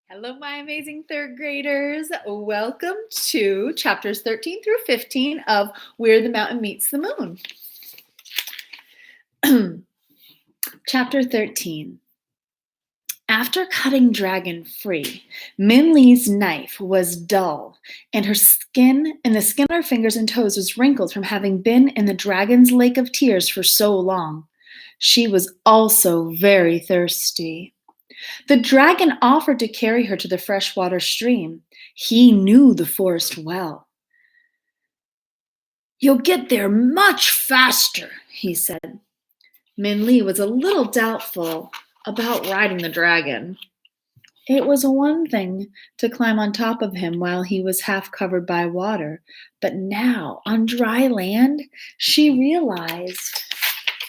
Hello, my amazing third graders. Welcome to chapters 13 through 15 of Where the Mountain Meets the Moon. Chapter 13. After cutting Dragon free, Min Lee's knife was dull, and the skin on her fingers and toes was wrinkled from having been in the dragon's lake of tears for so long. She was also very thirsty. The dragon offered to carry her to the freshwater stream. He knew the forest well. "You'll get there much faster," he said. Min Lee was a little doubtful about riding the dragon. It was one thing to climb on top of him while he was half covered by water, but now, on dry land, she realized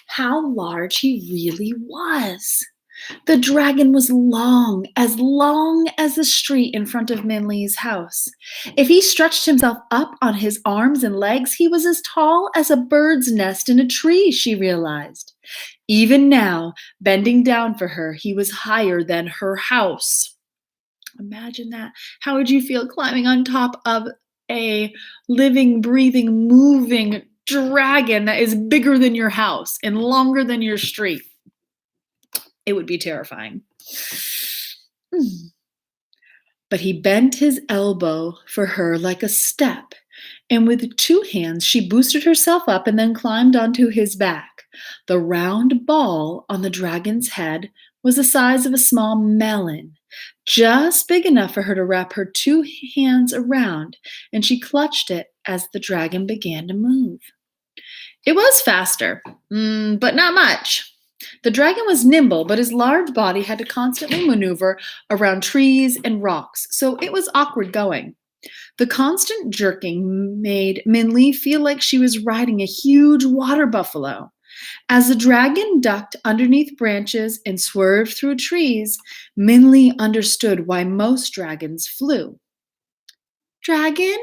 how large he really was. The dragon was long as the street in front of Min Lee's house. If he stretched himself up on his arms and legs, he was as tall as a bird's nest in a tree, she realized. Even now, bending down for her, he was higher than her house. Imagine that. How would you feel climbing on top of a living, breathing, moving dragon that is bigger than your house and longer than your street? It would be terrifying. But he bent his elbow for her like a step, and with 2 hands she boosted herself up and then climbed onto his back. The round ball on the dragon's head was the size of a small melon, just big enough for her to wrap her 2 hands around, and she clutched it as the dragon began to move. It was faster, but not much. The dragon was nimble, but his large body had to constantly maneuver around trees and rocks, so it was awkward going. The constant jerking made Min Lee feel like she was riding a huge water buffalo. As the dragon ducked underneath branches and swerved through trees, Min Lee understood why most dragons flew. "Dragon?"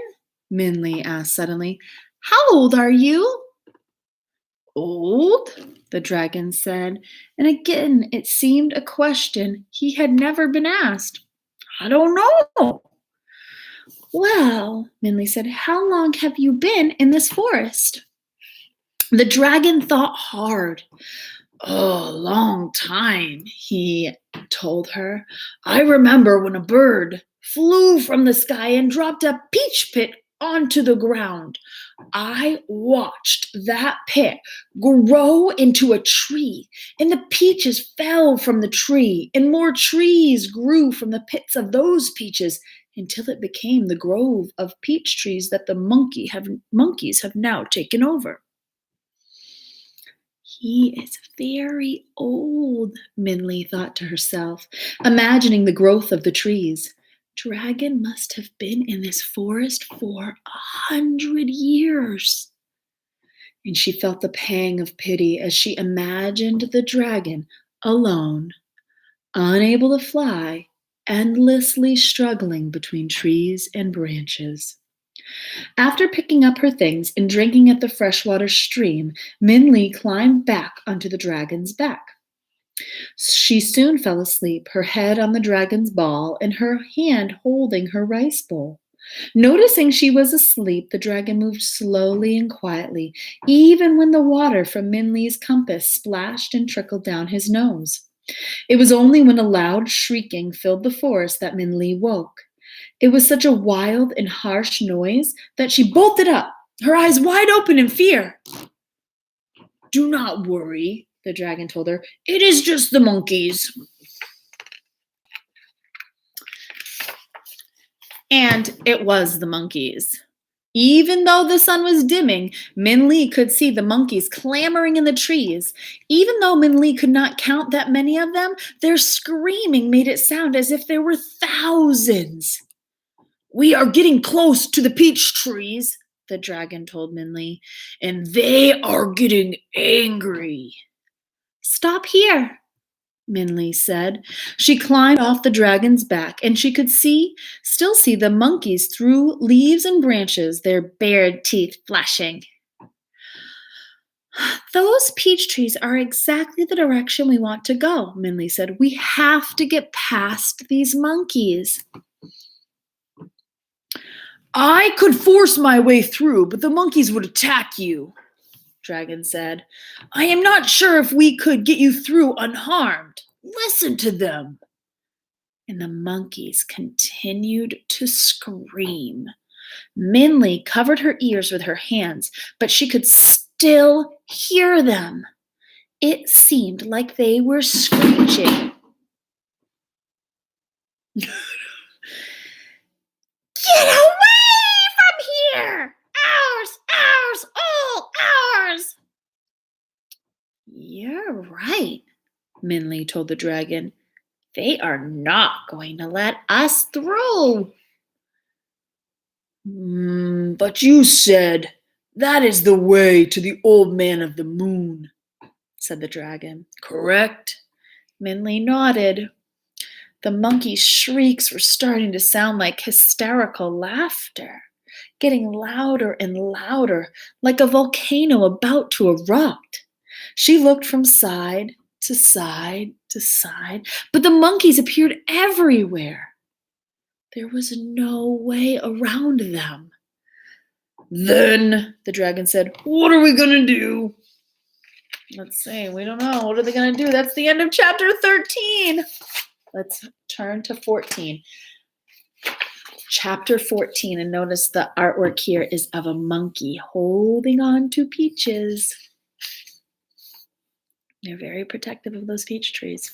Min Lee asked suddenly. "How old are you?" "Old?" the dragon said, and again it seemed a question he had never been asked. "I don't know." "Well," Min Lee said, "how long have you been in this forest?" The dragon thought hard. "Oh, a long time," he told her. "I remember when a bird flew from the sky and dropped a peach pit onto the ground. I watched that pit grow into a tree, and the peaches fell from the tree, and more trees grew from the pits of those peaches until it became the grove of peach trees that the monkeys have now taken over." "He is very old," Min Lee thought to herself, imagining the growth of the trees. Dragon must have been in this forest for 100 years. And she felt the pang of pity as she imagined the dragon alone, unable to fly, endlessly struggling between trees and branches. After picking up her things and drinking at the freshwater stream, Min Lee climbed back onto the dragon's back. She soon fell asleep, her head on the dragon's ball and her hand holding her rice bowl. Noticing she was asleep, the dragon moved slowly and quietly, even when the water from Min Lee's compass splashed and trickled down his nose. It was only when a loud shrieking filled the forest that Min Lee woke. It was such a wild and harsh noise that she bolted up, her eyes wide open in fear. "Do not worry," the dragon told her. "It is just the monkeys." And it was the monkeys. Even though the sun was dimming, Min Lee could see the monkeys clamoring in the trees. Even though Min Lee could not count that many of them, their screaming made it sound as if there were thousands. "We are getting close to the peach trees," the dragon told Min Lee, "and they are getting angry." "Stop here," Min Lee said. She climbed off the dragon's back, and she could still see the monkeys through leaves and branches, their bared teeth flashing. Those peach trees are exactly the direction we want to go, Minley said. We have to get past these monkeys. I could force my way through, but the monkeys would attack you, Dragon said. I am not sure if we could get you through unharmed. Listen to them. And the monkeys continued to scream. Minley covered her ears with her hands, but she could still hear them. It seemed like they were screeching. Get away from here! Ours, ours, all ours! You're right, Minley told the dragon. They are not going to let us through. But you said that is the way to the old man of the moon, said the dragon. Correct? Minley nodded. The monkey's shrieks were starting to sound like hysterical laughter, getting louder and louder, like a volcano about to erupt. She looked from side to side to side, but the monkeys appeared everywhere. There was no way around them. Then, the dragon said, what are we going to do? Let's see, we don't know. What are they going to do? That's the end of chapter 13. Let's turn to 14. Chapter 14, and notice the artwork here is of a monkey holding on to peaches. They're very protective of those peach trees.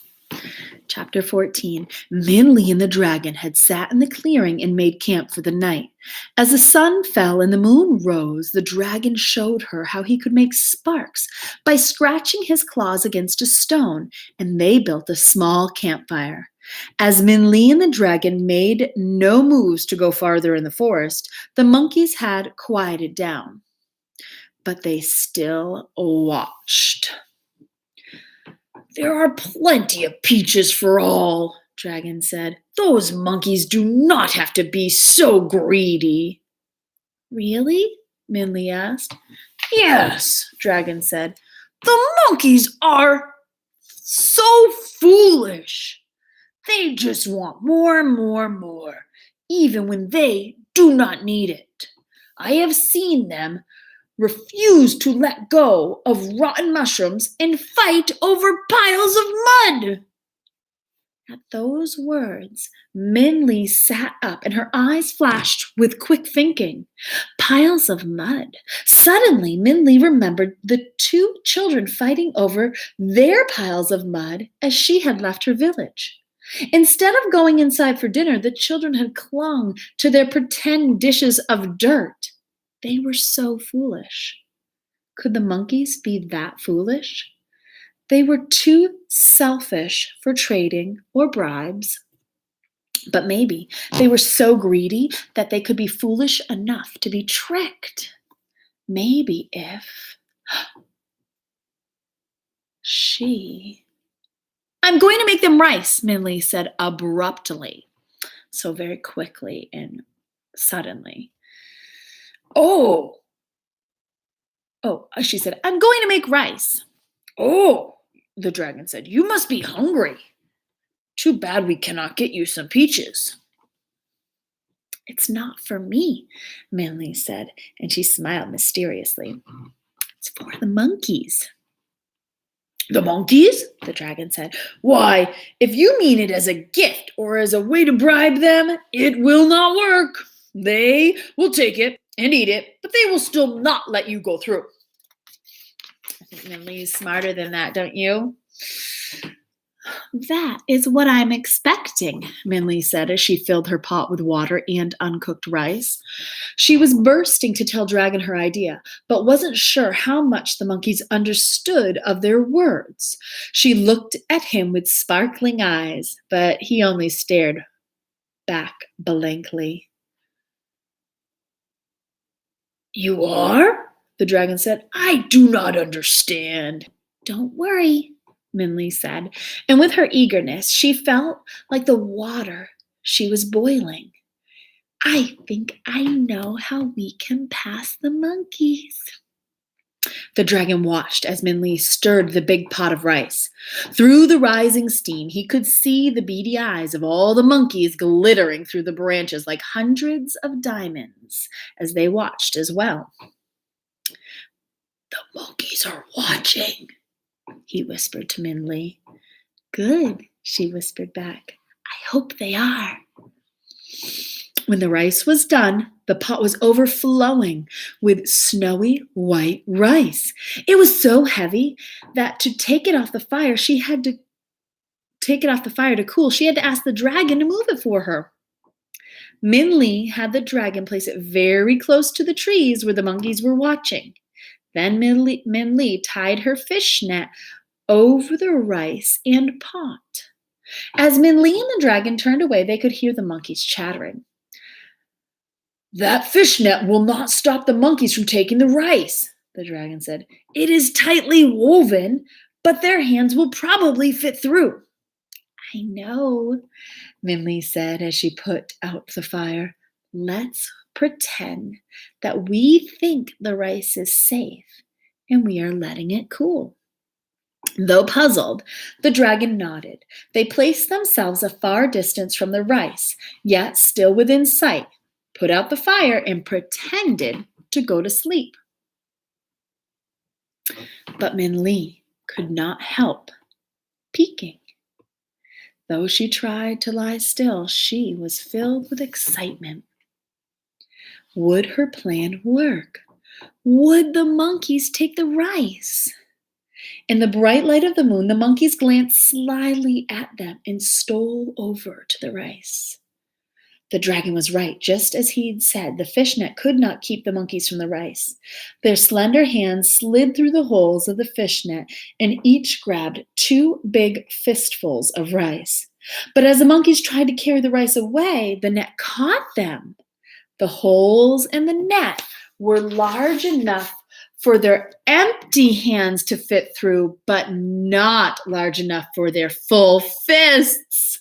Chapter 14. Minley and the dragon had sat in the clearing and made camp for the night. As the sun fell and the moon rose, the dragon showed her how he could make sparks by scratching his claws against a stone, and they built a small campfire. As Minley and the dragon made no moves to go farther in the forest, the monkeys had quieted down. But they still watched. There are plenty of peaches for all, Dragon said. Those monkeys do not have to be so greedy. Really? Minley asked. Yes, Dragon said. The monkeys are so foolish. They just want more and more and more, even when they do not need it. I have seen them refuse to let go of rotten mushrooms and fight over piles of mud. At those words, Minley sat up and her eyes flashed with quick thinking. Piles of mud. Suddenly, Minley remembered the two children fighting over their piles of mud as she had left her village. Instead of going inside for dinner, the children had clung to their pretend dishes of dirt. They were so foolish. Could the monkeys be that foolish? They were too selfish for trading or bribes. But maybe they were so greedy that they could be foolish enough to be tricked. Maybe if I'm going to make them rice, Minley said abruptly. So very quickly and suddenly. Oh, she said, I'm going to make rice. Oh, the dragon said, you must be hungry. Too bad we cannot get you some peaches. It's not for me, Minley said, and she smiled mysteriously. It's for the monkeys. The monkeys? The dragon said. Why, if you mean it as a gift or as a way to bribe them, it will not work. They will take it and eat it, but they will still not let you go through. I think Minley's smarter than that, don't you? That is what I'm expecting, Minley said as she filled her pot with water and uncooked rice. She was bursting to tell Dragon her idea, but wasn't sure how much the monkeys understood of their words. She looked at him with sparkling eyes, but he only stared back blankly. You are? The dragon said. I do not understand. Don't worry, Minley said, and with her eagerness, she felt like the water she was boiling. I think I know how we can pass the monkeys. The dragon watched as Min Li stirred the big pot of rice. Through the rising steam, he could see the beady eyes of all the monkeys glittering through the branches like hundreds of diamonds as they watched as well. "The monkeys are watching," he whispered to Min Li. "Good," she whispered back. "I hope they are." When the rice was done, the pot was overflowing with snowy white rice. It was so heavy that to take it off the fire, to cool. She had to ask the dragon to move it for her. Min Li had the dragon place it very close to the trees where the monkeys were watching. Then Min Li tied her fish net over the rice and pot. As Min Li and the dragon turned away, they could hear the monkeys chattering. "That fish net will not stop the monkeys from taking the rice," the dragon said. "It is tightly woven, but their hands will probably fit through." "I know," Min Li said as she put out the fire. "Let's pretend that we think the rice is safe and we are letting it cool." Though puzzled, the dragon nodded. They placed themselves a far distance from the rice, yet still within sight, put out the fire, and pretended to go to sleep. But Min Li could not help peeking. Though she tried to lie still, she was filled with excitement. Would her plan work? Would the monkeys take the rice? In the bright light of the moon, the monkeys glanced slyly at them and stole over to the rice. The dragon was right. Just as he'd said, the fishnet could not keep the monkeys from the rice. Their slender hands slid through the holes of the fishnet and each grabbed 2 big fistfuls of rice. But as the monkeys tried to carry the rice away, the net caught them. The holes in the net were large enough for their empty hands to fit through, but not large enough for their full fists.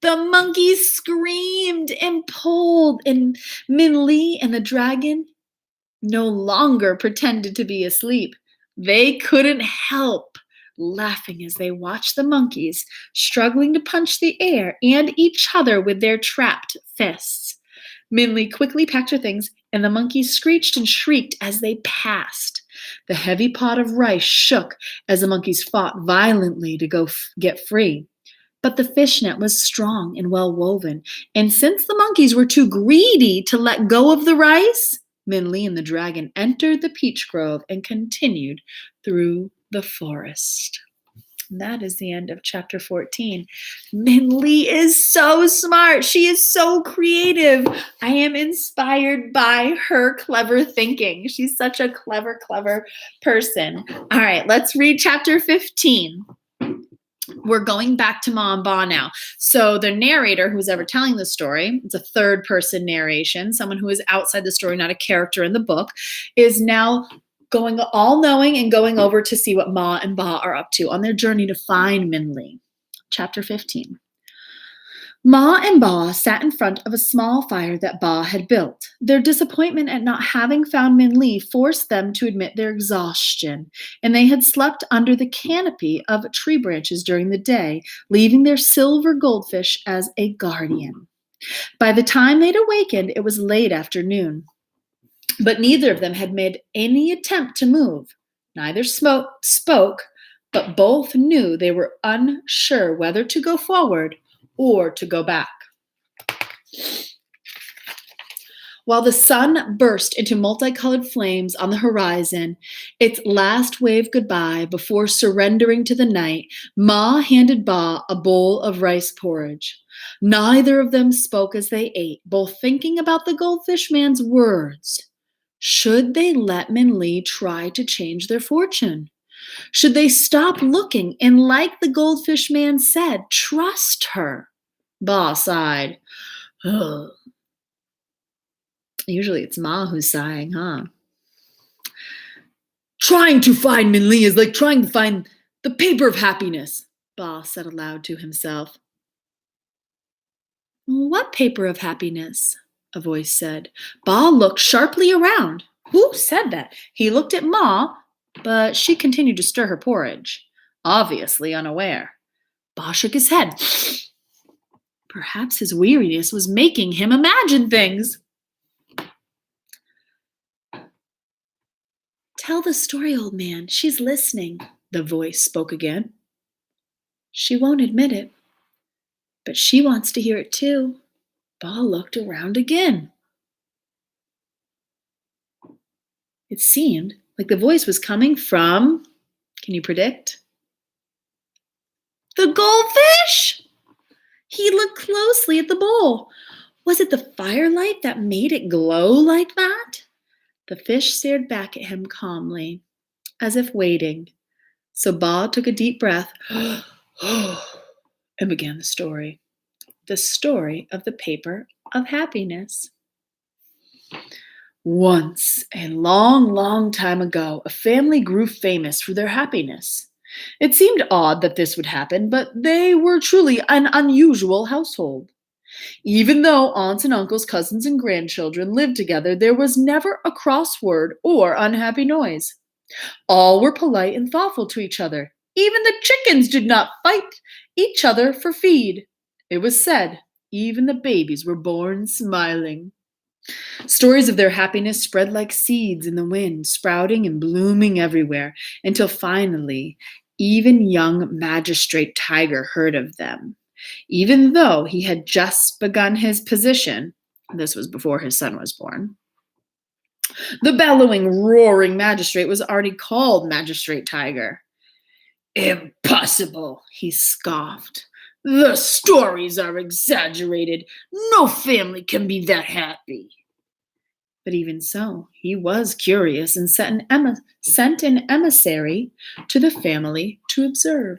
The monkeys screamed and pulled, and Min Li and the dragon no longer pretended to be asleep. They couldn't help laughing as they watched the monkeys struggling to punch the air and each other with their trapped fists. Min Li quickly packed her things, and the monkeys screeched and shrieked as they passed. The heavy pot of rice shook as the monkeys fought violently to get free. But the fishnet was strong and well woven, and since the monkeys were too greedy to let go of the rice, Min Li and the dragon entered the peach grove and continued through the forest. And that is the end of chapter 14. Min Li is so smart. She is so creative. I am inspired by her clever thinking. She's such a clever person. All right, let's read chapter 15. We're going back to Ma and Ba now. So the narrator who's ever telling the story, it's a third person narration, someone who is outside the story, not a character in the book, is now going all knowing and going over to see what Ma and Ba are up to on their journey to find Min Li. Chapter 15. Ma and Ba sat in front of a small fire that Ba had built. Their disappointment at not having found Min Li forced them to admit their exhaustion, and they had slept under the canopy of tree branches during the day, leaving their silver goldfish as a guardian. By the time they'd awakened, it was late afternoon, but neither of them had made any attempt to move. Neither spoke, but both knew they were unsure whether to go forward or to go back. While the sun burst into multicolored flames on the horizon, its last wave goodbye before surrendering to the night, Ma handed Ba a bowl of rice porridge. Neither of them spoke as they ate, both thinking about the goldfish man's words. Should they let Min Li try to change their fortune? Should they stop looking and, like the goldfish man said, trust her? Ba sighed. Ugh. Usually it's Ma who's sighing, huh? Trying to find Min Li is like trying to find the paper of happiness, Ba said aloud to himself. What paper of happiness? A voice said. Ba looked sharply around. Who said that? He looked at Ma, but she continued to stir her porridge, obviously unaware. Ba shook his head. Perhaps his weariness was making him imagine things. Tell the story, old man. She's listening, the voice spoke again. She won't admit it, but she wants to hear it too. Ba looked around again. It seemed like the voice was coming from, can you predict? The goldfish! He looked closely at the bowl. Was it the firelight that made it glow like that? The fish stared back at him calmly, as if waiting. So Ba took a deep breath and began the story. The story of the paper of happiness. Once, a long, long time ago, a family grew famous for their happiness. It seemed odd that this would happen, but they were truly an unusual household. Even though aunts and uncles, cousins, and grandchildren lived together, there was never a cross word or unhappy noise. All were polite and thoughtful to each other. Even the chickens did not fight each other for feed. It was said, even the babies were born smiling. Stories of their happiness spread like seeds in the wind, sprouting and blooming everywhere, until finally, even young Magistrate Tiger heard of them. Even though he had just begun his position, this was before his son was born, the bellowing, roaring magistrate was already called Magistrate Tiger. Impossible, he scoffed. The stories are exaggerated. No family can be that happy. But even so, he was curious and sent an emissary to the family to observe.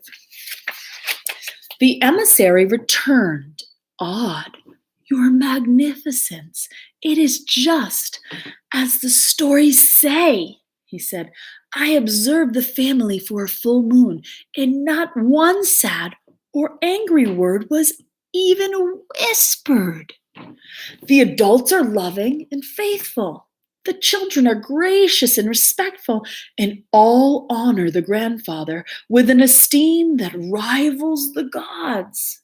The emissary returned, awed. Your magnificence, it is just as the stories say, he said. I observed the family for a full moon, and not one sad or angry word was even whispered. The adults are loving and faithful. The children are gracious and respectful, and all honor the grandfather with an esteem that rivals the gods.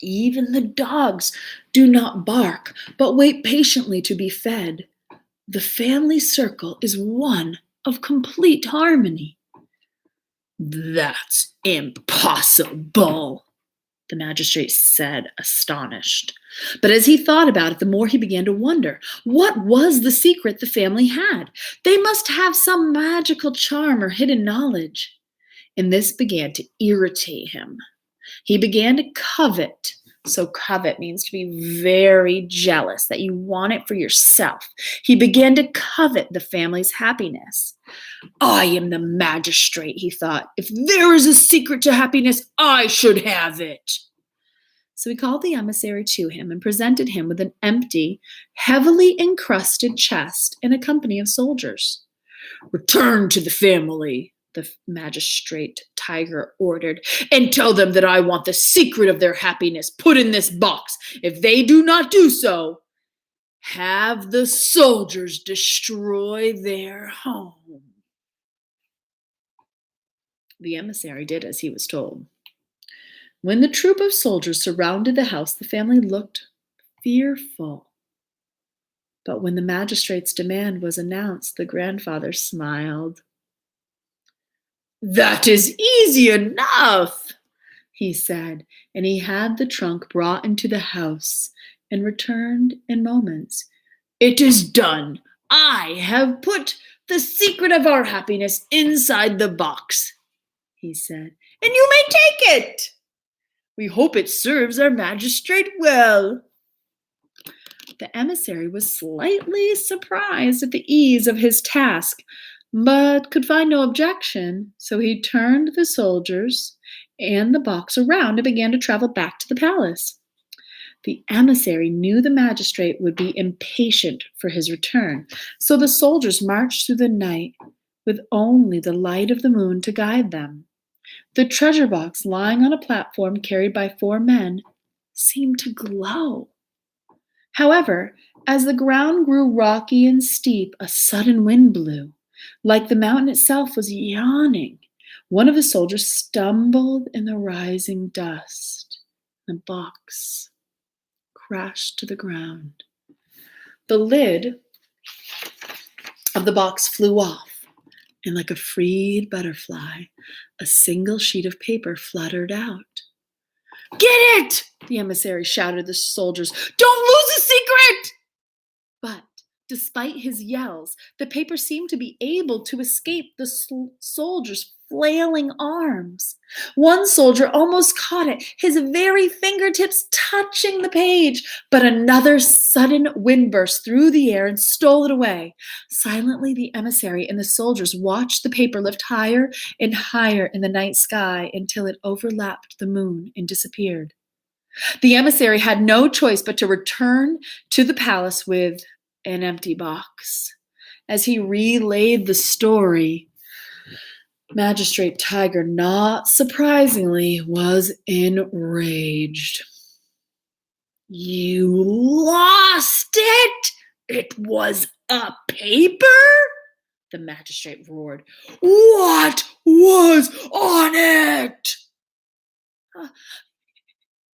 Even the dogs do not bark, but wait patiently to be fed. The family circle is one of complete harmony. That's impossible, the magistrate said, astonished. But as he thought about it, the more he began to wonder, what was the secret the family had? They must have some magical charm or hidden knowledge. And this began to irritate him. He began to covet. So covet means to be very jealous, that you want it for yourself. He began to covet the family's happiness. I am the magistrate, he thought. If there is a secret to happiness, I should have it. So he called the emissary to him and presented him with an empty, heavily encrusted chest in a company of soldiers. Return to the family, the magistrate Tiger ordered, and tell them that I want the secret of their happiness put in this box. If they do not do so, have the soldiers destroy their home. The emissary did as he was told. When the troop of soldiers surrounded the house, the family looked fearful. But when the magistrate's demand was announced, the grandfather smiled. That is easy enough, he said, and he had the trunk brought into the house and returned in moments. It is done. I have put the secret of our happiness inside the box, he said, and you may take it. We hope it serves our magistrate well. The emissary was slightly surprised at the ease of his task, but could find no objection, so he turned the soldiers and the box around and began to travel back to the palace. The emissary knew the magistrate would be impatient for his return, so the soldiers marched through the night with only the light of the moon to guide them. The treasure box, lying on a platform carried by 4 men, seemed to glow. However, As the ground grew rocky and steep, a sudden wind blew, like the mountain itself was yawning. One of the soldiers stumbled in the rising dust. The box crashed to the ground. The lid of the box flew off, and like a freed butterfly, a single sheet of paper fluttered out. "Get it!" the emissary shouted at the soldiers. "Don't lose the secret!" But despite his yells, the paper seemed to be able to escape the soldiers' flailing arms. One soldier almost caught it, his very fingertips touching the page, but another sudden wind burst through the air and stole it away. Silently, the emissary and the soldiers watched the paper lift higher and higher in the night sky until it overlapped the moon and disappeared. The emissary had no choice but to return to the palace with an empty box. As he relayed the story, Magistrate Tiger, not surprisingly, was enraged. "You lost it? It was a paper?" the magistrate roared. "What was on it?"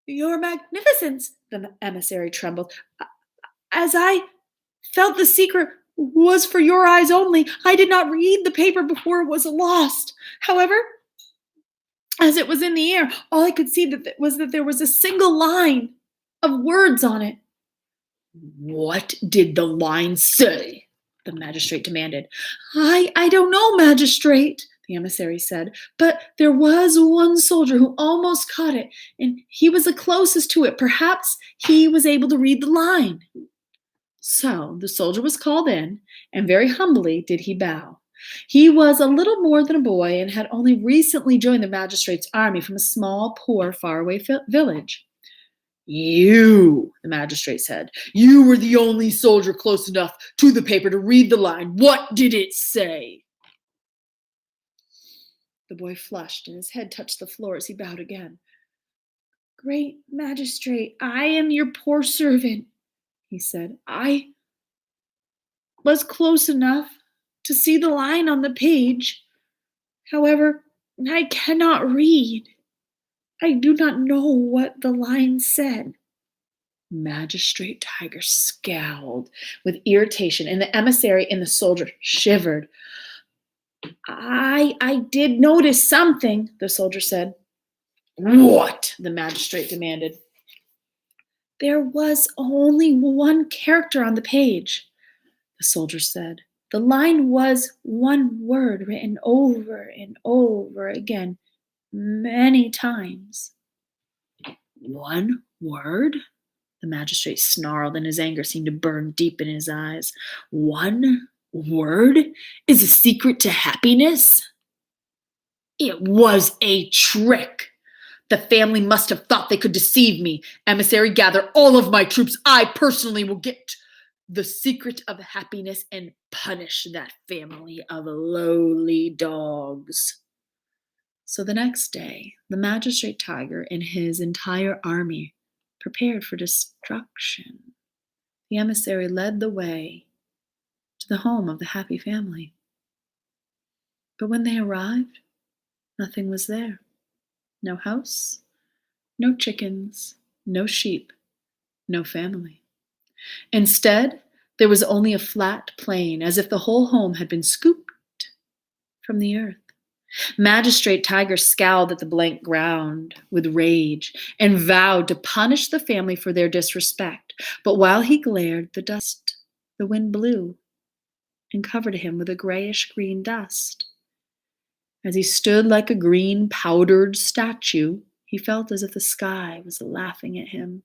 "Your Magnificence," the emissary trembled, "as I felt the secret was for your eyes only, I did not read the paper before it was lost. However, as it was in the air, all I could see was that there was a single line of words on it." "What did the line say?" the magistrate demanded. I don't know, Magistrate," the emissary said, "but there was one soldier who almost caught it, and he was the closest to it. Perhaps he was able to read the line." So the soldier was called in, and very humbly did he bow. He was a little more than a boy and had only recently joined the magistrate's army from a small, poor, faraway village. "You," the magistrate said, "you were the only soldier close enough to the paper to read the line. What did it say?" The boy flushed, and his head touched the floor as he bowed again. "Great magistrate, I am your poor servant," he said. "I was close enough to see the line on the page. However, I cannot read. I do not know what the line said." Magistrate Tiger scowled with irritation, and the emissary and the soldier shivered. I did notice something," the soldier said. "What?" the magistrate demanded. "There was only one character on the page," the soldier said. "The line was one word written over and over again, many times." "One word?" the magistrate snarled, and his anger seemed to burn deep in his eyes. "One word is a secret to happiness? It was a trick. The family must have thought they could deceive me. Emissary, gather all of my troops. I personally will get the secret of happiness and punish that family of lowly dogs." So the next day, the magistrate Tiger and his entire army prepared for destruction. The emissary led the way to the home of the happy family. But when they arrived, nothing was there. No house, no chickens, no sheep, no family. Instead, there was only a flat plain, as if the whole home had been scooped from the earth. Magistrate Tiger scowled at the blank ground with rage and vowed to punish the family for their disrespect. But while he glared, the wind blew and covered him with a grayish-green dust. As he stood like a green powdered statue, he felt as if the sky was laughing at him.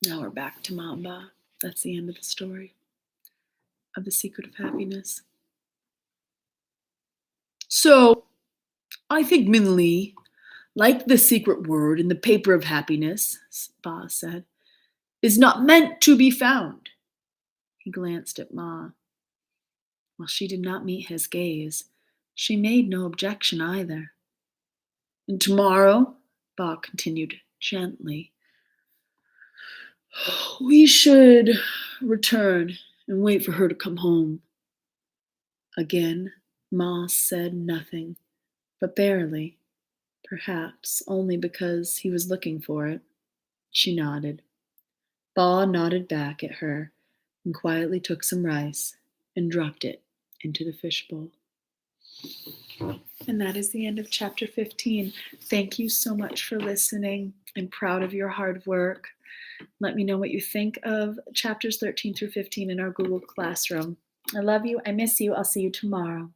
Now we're back to Mamba. That's the end of the story of The Secret of Happiness. So, I think Minli, like the secret word in the paper of happiness, Ba said, is not meant to be found. He glanced at Ma. While she did not meet his gaze, she made no objection either. "And tomorrow," Ba continued gently. We should return and wait for her to come home. Again, Moss said nothing, but barely, perhaps only because he was looking for it. She nodded. Ba nodded back at her and quietly took some rice and dropped it into the fishbowl. And that is the end of chapter 15. Thank you so much for listening. I'm proud of your hard work. Let me know what you think of chapters 13 through 15 in our Google Classroom. I love you. I miss you. I'll see you tomorrow.